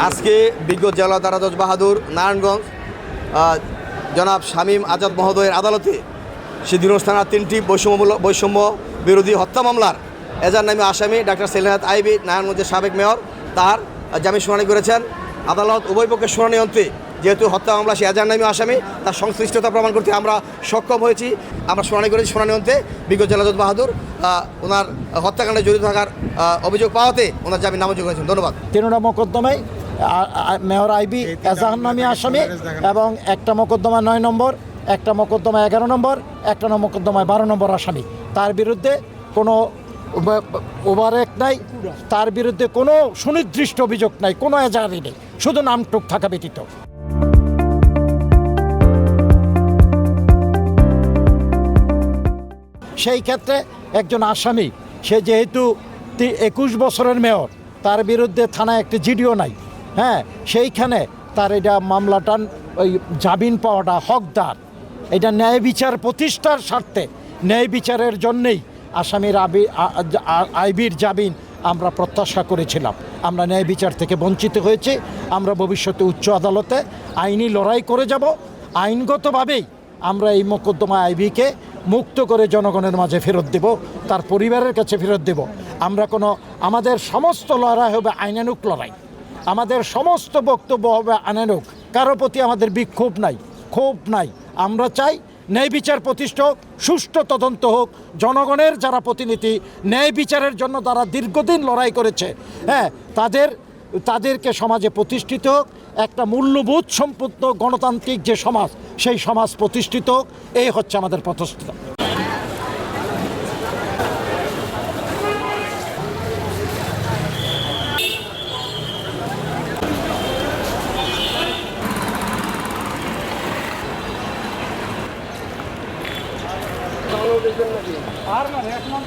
আজকে বিজ্ঞ জেলা দারাজ বাহাদুর নারায়ণগঞ্জ জনাব শামীম আজাদ মহোদয়ের আদালতে সিদ্ধিরগঞ্জ থানার 3টি বৈষম্য বিরোধী হত্যা মামলার এজার নামে আসামি ডাক্তার সেলিনাত আইবি নারায়ণগঞ্জের সাবেক মেয়র তার জামিন শুনানি করেছেন। আদালত উভয় পক্ষের শুনানি অন্তে যেহেতু হত্যা মামলা সে এজার নামে আসামি তার সংশ্লিষ্টতা প্রমাণ করতে আমরা সক্ষম হয়েছি। আমরা শুনানি করেছি। শুনানি অন্তে বিজ্ঞ জেলা দারাজ বাহাদুর ওনার হত্যাকাণ্ডে জড়িত থাকার অভিযোগ পাওয়াতে ওনার জামিন নামঞ্জুর করেছেন। ধন্যবাদ। 3টা মোকদ্দমায় মেয়র আইবি এজাহার নামী আসামি এবং একটা মোকদ্দমা 9 নম্বর, একটা মোকদ্দমা 11 নম্বর, একটা মোকদ্দমায় 12 নম্বর আসামি। তার বিরুদ্ধে কোনো ওভারঅ্যাক্ট নাই, তার বিরুদ্ধে কোনো সুনির্দিষ্ট অভিযোগ নাই, কোনো এজাহারই নেই, শুধু নামটুক থাকা ব্যতীত। সেই ক্ষেত্রে একজন আসামি সে যেহেতু 21 বছরের মেয়র, তার বিরুদ্ধে থানায় একটি জিডিও নাই, হ্যাঁ, সেইখানে তার এটা মামলাটা ওই জামিন পাওয়াটা হকদার। এটা ন্যায় বিচার প্রতিষ্ঠার স্বার্থে, ন্যায় বিচারের জন্যেই আসামির আইবির জামিন আমরা প্রত্যাশা করেছিলাম। আমরা ন্যায় বিচার থেকে বঞ্চিত হয়েছি। আমরা ভবিষ্যতে উচ্চ আদালতে আইনি লড়াই করে যাব। আইনগতভাবেই আমরা এই মোকদ্দমা আইবিকে মুক্ত করে জনগণের মাঝে ফেরত দেব, তার পরিবারের কাছে ফেরত দেব। আমরা আমাদের সমস্ত লড়াই হবে আইনানুগ লড়াই, আমাদের সমস্ত বক্তব্য হবে আইনানুগ। কারো প্রতি আমাদের বিক্ষোভ নাই, ক্ষোভ নাই। আমরা চাই ন্যায় বিচার প্রতিষ্ঠা হোক, সুষ্ঠু তদন্ত হোক, জনগণের যারা প্রতিনিধি ন্যায় বিচারের জন্য তারা দীর্ঘদিন লড়াই করেছে, হ্যাঁ, তাদেরকে সমাজে প্রতিষ্ঠিত হোক, একটা মূল্যবোধ সম্পন্ন গণতান্ত্রিক যে সমাজ, সেই সমাজ প্রতিষ্ঠিত হোক। এই হচ্ছে আমাদের প্রতিষ্ঠা। আর না